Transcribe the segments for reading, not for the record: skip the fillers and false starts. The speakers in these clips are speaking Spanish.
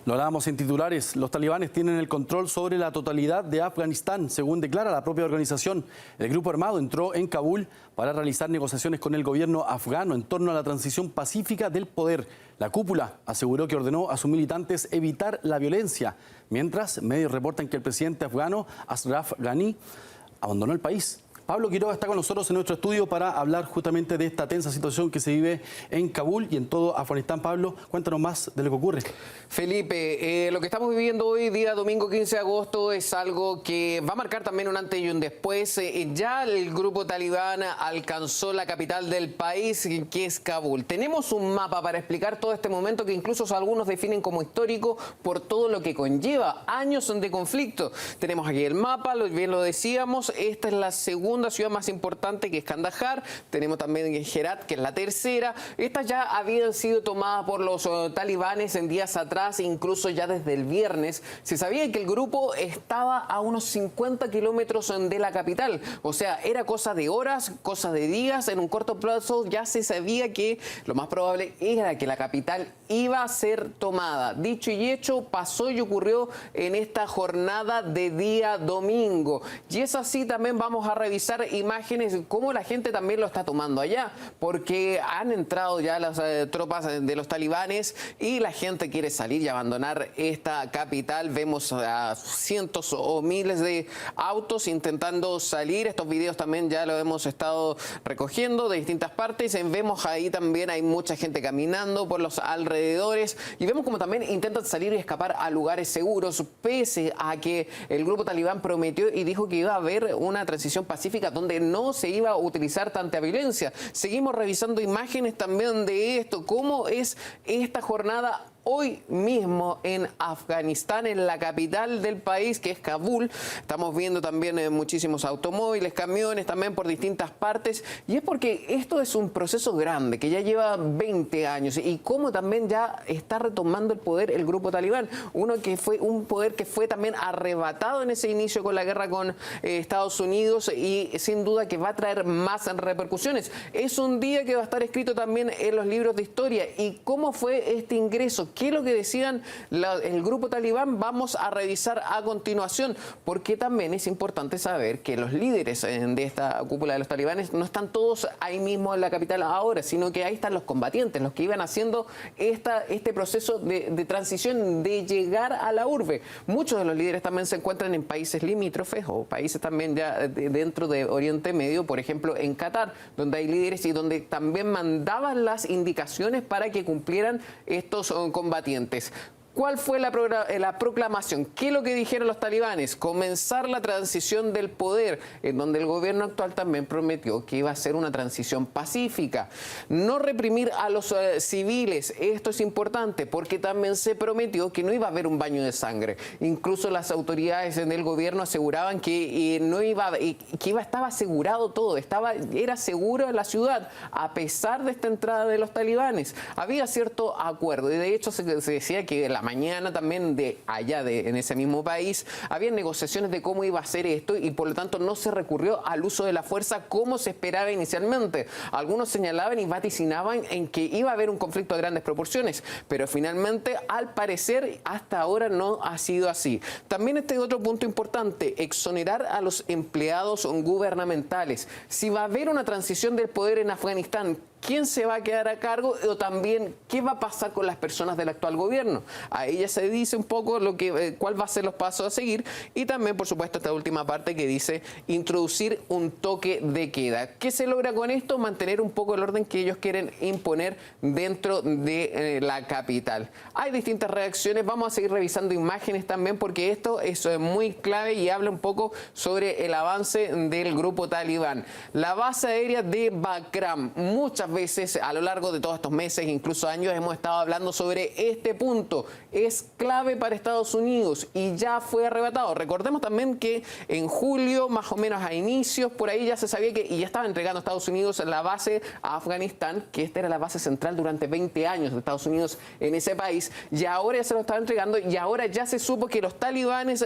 Lo hablábamos en titulares. Los talibanes tienen el control sobre la totalidad de Afganistán, según declara la propia organización. El grupo armado entró en Kabul para realizar negociaciones con el gobierno afgano en torno a la transición pacífica del poder. La cúpula aseguró que ordenó a sus militantes evitar la violencia, mientras medios reportan que el presidente afgano, Ashraf Ghani, abandonó el país. Pablo Quiroga está con nosotros en nuestro estudio para hablar justamente de esta tensa situación que se vive en Kabul y en todo Afganistán. Pablo, cuéntanos más de lo que ocurre. Felipe, lo que estamos viviendo hoy, día domingo 15 de agosto, es algo que va a marcar también un antes y un después. Ya el grupo talibán alcanzó la capital del país, que es Kabul. Tenemos un mapa para explicar todo este momento que incluso algunos definen como histórico por todo lo que conlleva, años de conflicto. Tenemos aquí el mapa, bien lo decíamos, esta es la segunda ciudad más importante, que es Kandahar. Tenemos también Herat, que es la tercera. Estas ya habían sido tomadas por los talibanes en días atrás, incluso ya desde el viernes. Se sabía que el grupo estaba a unos 50 kilómetros de la capital. O sea, era cosa de horas, cosa de días. En un corto plazo ya se sabía que lo más probable era que la capital iba a ser tomada. Dicho y hecho, pasó y ocurrió en esta jornada de día domingo. Y es así, también vamos a revisar imágenes, cómo la gente también lo está tomando allá, porque han entrado ya las tropas de los talibanes y la gente quiere salir y abandonar esta capital. Vemos a cientos o miles de autos intentando salir. Estos videos también ya lo hemos estado recogiendo de distintas partes. Vemos ahí también hay mucha gente caminando por los alrededores y vemos como también intentan salir y escapar a lugares seguros, pese a que el grupo talibán prometió y dijo que iba a haber una transición pacífica donde no se iba a utilizar tanta violencia. Seguimos revisando imágenes también de esto, cómo es esta jornada hoy mismo en Afganistán, en la capital del país, que es Kabul. Estamos viendo también muchísimos automóviles, camiones también por distintas partes. Y es porque esto es un proceso grande, que ya lleva 20 años. Y cómo también ya está retomando el poder el grupo talibán. Un poder que fue también arrebatado en ese inicio con la guerra con Estados Unidos y sin duda que va a traer más repercusiones. Es un día que va a estar escrito también en los libros de historia. ¿Y cómo fue este ingreso? ¿Qué es lo que decían el grupo talibán? Vamos a revisar a continuación, porque también es importante saber que los líderes de esta cúpula de los talibanes no están todos ahí mismo en la capital ahora, sino que ahí están los combatientes, los que iban haciendo este proceso de transición, de llegar a la urbe. Muchos de los líderes también se encuentran en países limítrofes o países también ya dentro de Oriente Medio, por ejemplo en Qatar, donde hay líderes y donde también mandaban las indicaciones para que cumplieran estos combatientes. ¿Cuál fue la proclamación? ¿Qué es lo que dijeron los talibanes? Comenzar la transición del poder, en donde el gobierno actual también prometió que iba a ser una transición pacífica. No reprimir a los civiles. Esto es importante porque también se prometió que no iba a haber un baño de sangre. Incluso las autoridades del gobierno aseguraban que estaba asegurado todo, era seguro la ciudad, a pesar de esta entrada de los talibanes. Había cierto acuerdo y de hecho se decía que la mañana también en ese mismo país había negociaciones de cómo iba a ser esto y por lo tanto no se recurrió al uso de la fuerza como se esperaba inicialmente. Algunos señalaban y vaticinaban en que iba a haber un conflicto de grandes proporciones, pero finalmente al parecer hasta ahora no ha sido así. También este otro punto importante, exonerar a los empleados gubernamentales. Si va a haber una transición del poder en Afganistán, ¿quién se va a quedar a cargo? O también, ¿qué va a pasar con las personas del actual gobierno? Ahí ya se dice un poco cuál va a ser los pasos a seguir. Y también, por supuesto, esta última parte que dice introducir un toque de queda. ¿Qué se logra con esto? Mantener un poco el orden que ellos quieren imponer dentro de la capital. Hay distintas reacciones. Vamos a seguir revisando imágenes también porque esto es muy clave y habla un poco sobre el avance del grupo talibán. La base aérea de Bagram. Muchas veces a lo largo de todos estos meses, incluso años, hemos estado hablando sobre este punto. Es clave para Estados Unidos y ya fue arrebatado. Recordemos también que en julio, más o menos a inicios, por ahí ya se sabía y ya estaba entregando a Estados Unidos la base a Afganistán, que esta era la base central durante 20 años de Estados Unidos en ese país, y ahora ya se lo estaba entregando y ahora ya se supo que los talibanes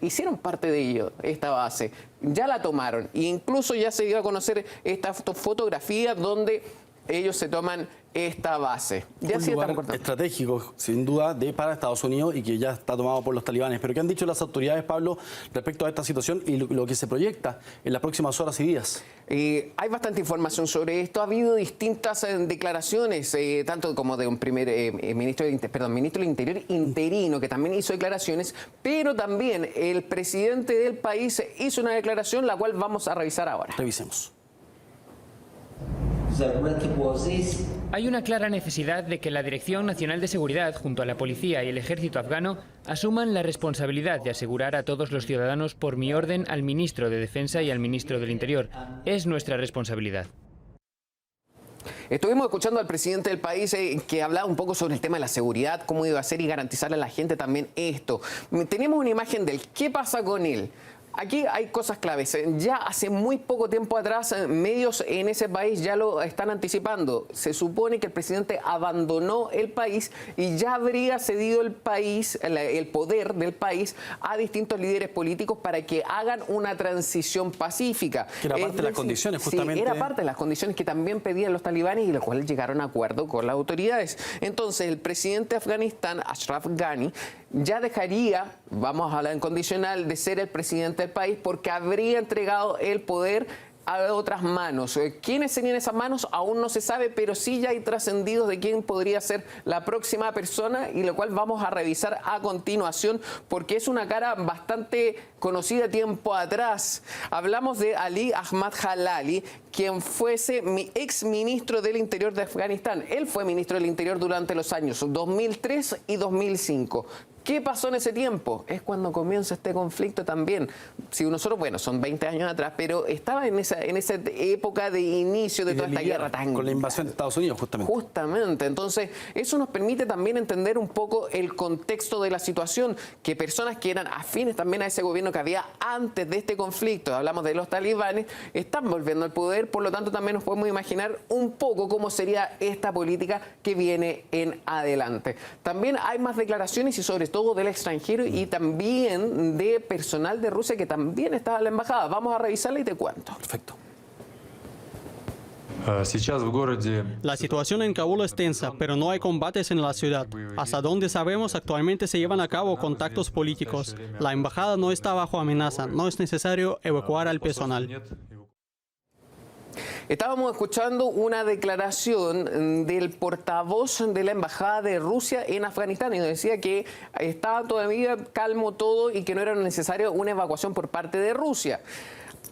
hicieron parte de ello, esta base. Ya la tomaron e incluso ya se dio a conocer esta fotografía donde ellos se toman esta base. Un lugar estratégico, sin duda, para Estados Unidos y que ya está tomado por los talibanes. Pero ¿qué han dicho las autoridades, Pablo, respecto a esta situación y lo que se proyecta en las próximas horas y días? Hay bastante información sobre esto. Ha habido distintas declaraciones, tanto como de un ministro del Interior interino, que también hizo declaraciones, pero también el presidente del país hizo una declaración, la cual vamos a revisar ahora. Revisemos. Hay una clara necesidad de que la Dirección Nacional de Seguridad, junto a la policía y el ejército afgano, asuman la responsabilidad de asegurar a todos los ciudadanos por mi orden al ministro de Defensa y al ministro del Interior. Es nuestra responsabilidad. Estuvimos escuchando al presidente del país que hablaba un poco sobre el tema de la seguridad, cómo iba a ser y garantizarle a la gente también esto. Tenemos una imagen del qué pasa con él. Aquí hay cosas claves. Ya hace muy poco tiempo atrás, medios en ese país ya lo están anticipando. Se supone que el presidente abandonó el país y ya habría cedido el país, el poder del país, a distintos líderes políticos para que hagan una transición pacífica. Que era parte de las condiciones, justamente. Sí, era parte de las condiciones que también pedían los talibanes y los cuales llegaron a acuerdo con las autoridades. Entonces, el presidente de Afganistán, Ashraf Ghani, ya dejaría, vamos a hablar en condicional, de ser el presidente del país porque habría entregado el poder a otras manos. ¿Quiénes serían esas manos? Aún no se sabe, pero sí ya hay trascendidos de quién podría ser la próxima persona y lo cual vamos a revisar a continuación porque es una cara bastante conocida tiempo atrás. Hablamos de Ali Ahmad Jalali, quien fuese mi ex ministro del Interior de Afganistán. Él fue ministro del Interior durante los años 2003 y 2005. ¿Qué pasó en ese tiempo? Es cuando comienza este conflicto también. Si nosotros, bueno, son 20 años atrás, pero estaba en esa época de inicio de toda esta guerra tan... Con la invasión de Estados Unidos, justamente. Justamente. Entonces, eso nos permite también entender un poco el contexto de la situación, que personas que eran afines también a ese gobierno que había antes de este conflicto, hablamos de los talibanes, están volviendo al poder, por lo tanto también nos podemos imaginar un poco cómo sería esta política que viene en adelante. También hay más declaraciones y sobre todo del extranjero y también de personal de Rusia que también estaba en la embajada. Vamos a revisarla y te cuento. Perfecto. La situación en Kabul es tensa, pero no hay combates en la ciudad. Hasta donde sabemos, actualmente se llevan a cabo contactos políticos. La embajada no está bajo amenaza. No es necesario evacuar al personal. Estábamos escuchando una declaración del portavoz de la Embajada de Rusia en Afganistán y nos decía que estaba todavía calmo todo y que no era necesaria una evacuación por parte de Rusia.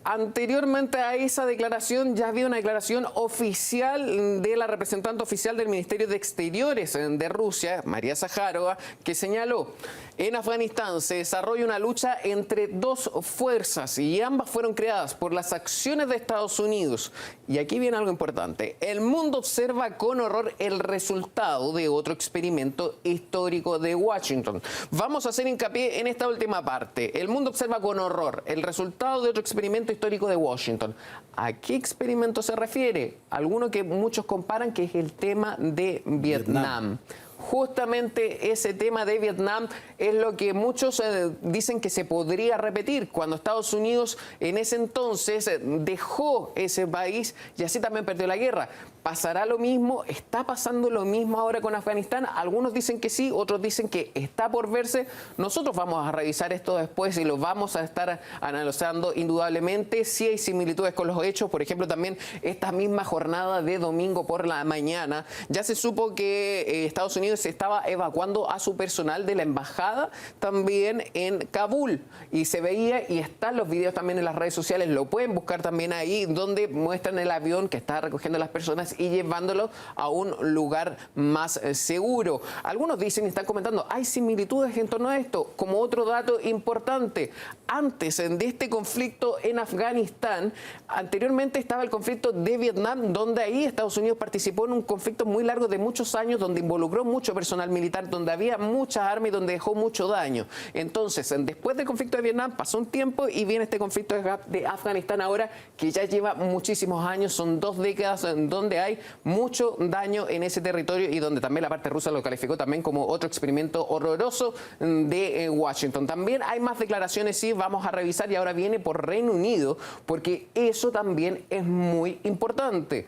Anteriormente a esa declaración ya había una declaración oficial de la representante oficial del Ministerio de Exteriores de Rusia, María Zaharova, que señaló: en Afganistán se desarrolla una lucha entre dos fuerzas y ambas fueron creadas por las acciones de Estados Unidos. Y aquí viene algo importante. El mundo observa con horror el resultado de otro experimento histórico de Washington. Vamos a hacer hincapié en esta última parte. El mundo observa con horror el resultado de otro experimento histórico de Washington. ¿A qué experimento se refiere? Alguno que muchos comparan, que es el tema de Vietnam. Justamente ese tema de Vietnam es lo que muchos dicen que se podría repetir cuando Estados Unidos en ese entonces dejó ese país y así también perdió la guerra. ¿Pasará lo mismo? ¿Está pasando lo mismo ahora con Afganistán? Algunos dicen que sí, otros dicen que está por verse. Nosotros vamos a revisar esto después y lo vamos a estar analizando indudablemente. Sí hay similitudes con los hechos. Por ejemplo, también esta misma jornada de domingo por la mañana ya se supo que Estados Unidos se estaba evacuando a su personal de la embajada también en Kabul. Y se veía, y están los videos también en las redes sociales, lo pueden buscar también ahí, donde muestran el avión que está recogiendo a las personas y llevándolo a un lugar más seguro. Algunos dicen y están comentando, hay similitudes en torno a esto. Como otro dato importante, antes de este conflicto en Afganistán, anteriormente estaba el conflicto de Vietnam, donde ahí Estados Unidos participó en un conflicto muy largo de muchos años, donde involucró mucho personal militar, donde había muchas armas y donde dejó mucho daño. Entonces, después del conflicto de Vietnam pasó un tiempo y viene este conflicto de Afganistán ahora, que ya lleva muchísimos años, son 2 décadas en donde hay mucho daño en ese territorio y donde también la parte rusa lo calificó también como otro experimento horroroso de Washington. También hay más declaraciones, sí, vamos a revisar, y ahora viene por Reino Unido, porque eso también es muy importante.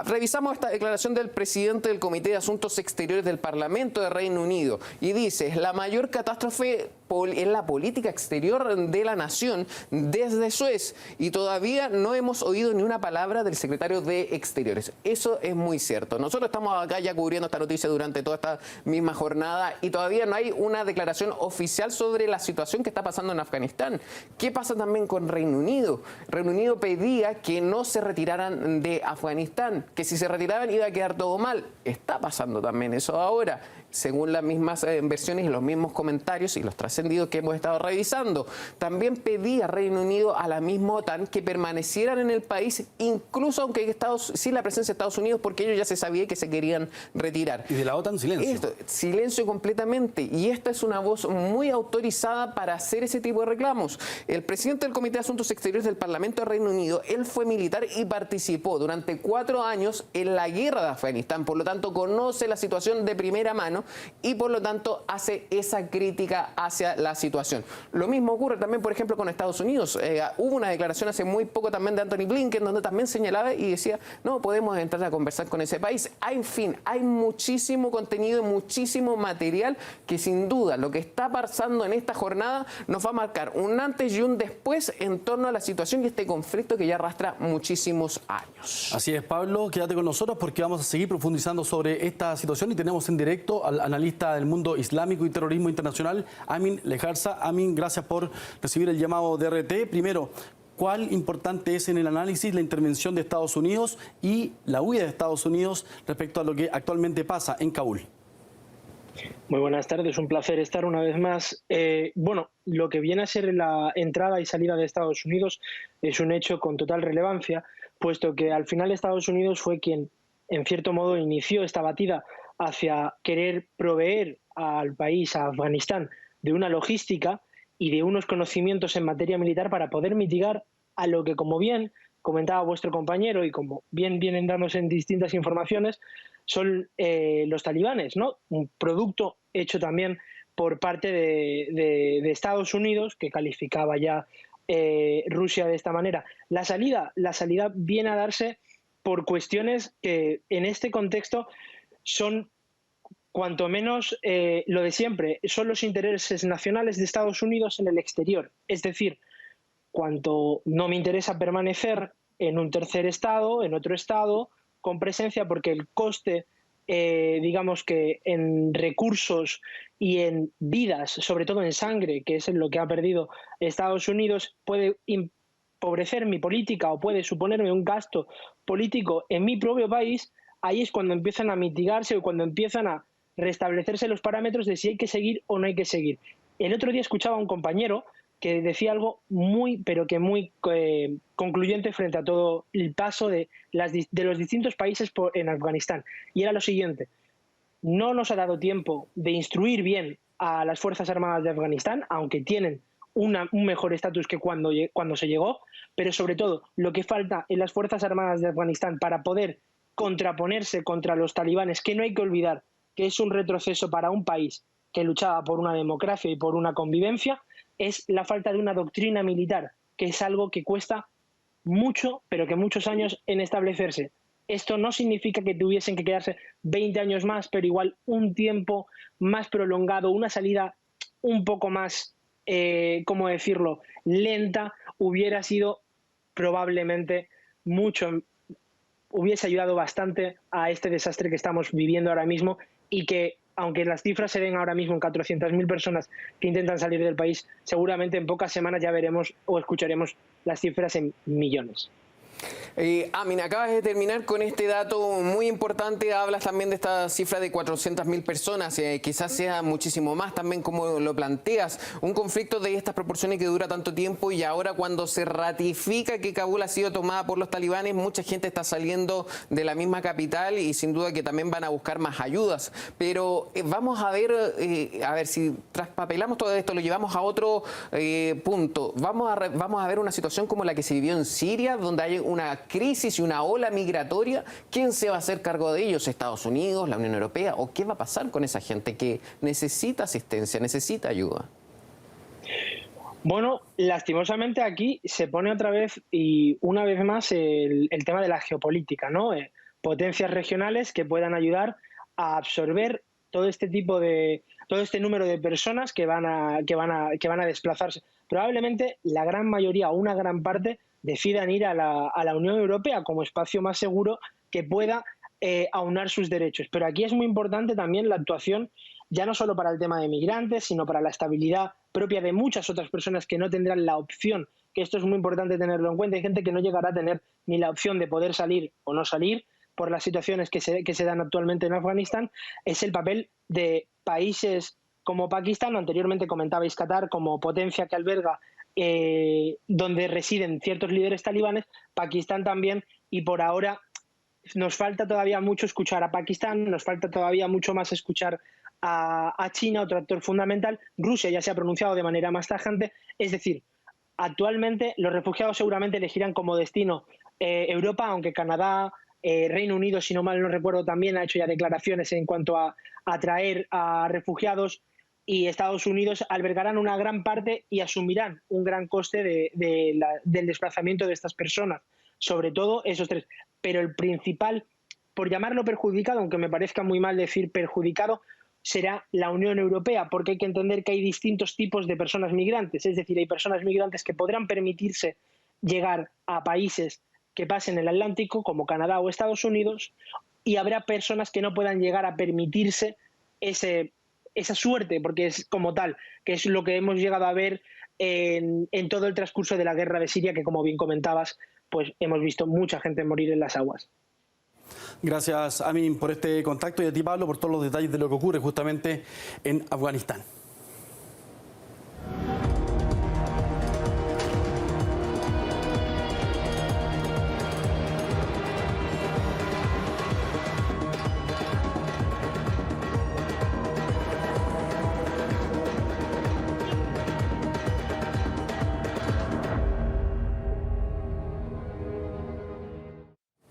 Revisamos esta declaración del presidente del Comité de Asuntos Exteriores del Parlamento de Reino Unido y dice: la mayor catástrofe en la política exterior de la nación desde Suez, y todavía no hemos oído ni una palabra del secretario de Exteriores. Eso es muy cierto. Nosotros estamos acá ya cubriendo esta noticia durante toda esta misma jornada y todavía no hay una declaración oficial sobre la situación que está pasando en Afganistán. ¿Qué pasa también con Reino Unido? Reino Unido pedía que no se retiraran de Afganistán, que si se retiraban iba a quedar todo mal. Está pasando también eso ahora, según las mismas versiones y los mismos comentarios y los trascendidos que hemos estado revisando. También pedía Reino Unido a la misma OTAN que permanecieran en el país, incluso aunque sin la presencia de Estados Unidos, porque ellos ya se sabía que se querían retirar. Y de la OTAN, silencio. Silencio completamente. Y esta es una voz muy autorizada para hacer ese tipo de reclamos. El presidente del Comité de Asuntos Exteriores del Parlamento de Reino Unido, él fue militar y participó durante 4 años en la guerra de Afganistán. Por lo tanto, conoce la situación de primera mano y por lo tanto hace esa crítica hacia la situación. Lo mismo ocurre también, por ejemplo, con Estados Unidos. Hubo una declaración hace muy poco también de Anthony Blinken, donde también señalaba y decía: no podemos entrar a conversar con ese país. En fin, hay muchísimo contenido y muchísimo material que sin duda lo que está pasando en esta jornada nos va a marcar un antes y un después en torno a la situación y este conflicto que ya arrastra muchísimos años. Así es, Pablo, quédate con nosotros porque vamos a seguir profundizando sobre esta situación y tenemos en directo al analista del mundo islámico y terrorismo internacional, Amin Lejarza. Amin, gracias por recibir el llamado de RT. Primero, ¿cuál importante es en el análisis la intervención de Estados Unidos y la huida de Estados Unidos respecto a lo que actualmente pasa en Kabul? Muy buenas tardes, un placer estar una vez más. Bueno, lo que viene a ser la entrada y salida de Estados Unidos es un hecho con total relevancia, puesto que al final Estados Unidos fue quien, en cierto modo, inició esta batida hacia querer proveer al país, a Afganistán, de una logística y de unos conocimientos en materia militar para poder mitigar a lo que, como bien comentaba vuestro compañero y como bien vienen dándose en distintas informaciones, son los talibanes, ¿no? Un producto hecho también por parte de Estados Unidos, que calificaba ya Rusia de esta manera. La salida viene a darse por cuestiones que en este contexto son cuanto menos lo de siempre, son los intereses nacionales de Estados Unidos en el exterior. Es decir, cuanto no me interesa permanecer en un tercer estado, en otro estado, con presencia, porque el coste, digamos que en recursos y en vidas, sobre todo en sangre, que es lo que ha perdido Estados Unidos, puede empobrecer mi política o puede suponerme un gasto político en mi propio país. Ahí es cuando empiezan a mitigarse o cuando empiezan a restablecerse los parámetros de si hay que seguir o no hay que seguir. El otro día escuchaba a un compañero que decía algo muy concluyente frente a todo el paso de los distintos países en Afganistán. Y era lo siguiente: no nos ha dado tiempo de instruir bien a las Fuerzas Armadas de Afganistán, aunque tienen un mejor estatus que cuando se llegó, pero sobre todo lo que falta en las Fuerzas Armadas de Afganistán para poder contraponerse contra los talibanes, que no hay que olvidar que es un retroceso para un país que luchaba por una democracia y por una convivencia, es la falta de una doctrina militar, que es algo que cuesta mucho, pero que muchos años en establecerse. Esto no significa que tuviesen que quedarse 20 años más, pero igual un tiempo más prolongado, una salida un poco más, ¿cómo decirlo?, lenta, hubiera sido probablemente hubiese ayudado bastante a este desastre que estamos viviendo ahora mismo y que, aunque las cifras se ven ahora mismo en 400.000 personas que intentan salir del país, seguramente en pocas semanas ya veremos o escucharemos las cifras en millones. Amin, acabas de terminar con este dato muy importante. Hablas también de esta cifra de 400.000 personas, quizás sea muchísimo más también como lo planteas. Un conflicto de estas proporciones que dura tanto tiempo y ahora cuando se ratifica que Kabul ha sido tomada por los talibanes, mucha gente está saliendo de la misma capital y sin duda que también van a buscar más ayudas. Pero vamos a ver si traspapelamos todo esto, lo llevamos a otro punto. Vamos a ver una situación como la que se vivió en Siria, donde hay una crisis y una ola migratoria, ¿quién se va a hacer cargo de ellos? ¿Estados Unidos, la Unión Europea? ¿O qué va a pasar con esa gente que necesita asistencia, necesita ayuda? Bueno, lastimosamente aquí se pone otra vez y una vez más el tema de la geopolítica, ¿no? Potencias regionales que puedan ayudar a absorber todo este número de personas que van a desplazarse. Probablemente la gran mayoría o una gran parte decidan ir a la Unión Europea como espacio más seguro que pueda aunar sus derechos. Pero aquí es muy importante también la actuación, ya no solo para el tema de migrantes, sino para la estabilidad propia de muchas otras personas que no tendrán la opción, que esto es muy importante tenerlo en cuenta. Hay gente que no llegará a tener ni la opción de poder salir o no salir por las situaciones que se dan actualmente en Afganistán. Es el papel de países como Pakistán, anteriormente comentabais Qatar, como potencia que alberga donde residen ciertos líderes talibanes, Pakistán también, y por ahora nos falta todavía mucho escuchar a Pakistán, nos falta todavía mucho más escuchar a China, otro actor fundamental. Rusia ya se ha pronunciado de manera más tajante. Es decir, actualmente los refugiados seguramente elegirán como destino Europa, aunque Canadá, Reino Unido, si no mal no recuerdo, también ha hecho ya declaraciones en cuanto a atraer a refugiados, y Estados Unidos albergarán una gran parte y asumirán un gran coste del desplazamiento de estas personas, sobre todo esos tres. Pero el principal, por llamarlo perjudicado, aunque me parezca muy mal decir perjudicado, será la Unión Europea, porque hay que entender que hay distintos tipos de personas migrantes. Es decir, hay personas migrantes que podrán permitirse llegar a países que pasen el Atlántico, como Canadá o Estados Unidos, y habrá personas que no puedan llegar a permitirse esa suerte, porque es como tal, que es lo que hemos llegado a ver en todo el transcurso de la guerra de Siria, que como bien comentabas, pues hemos visto mucha gente morir en las aguas. Gracias, Amin, por este contacto, y a ti, Pablo, por todos los detalles de lo que ocurre justamente en Afganistán.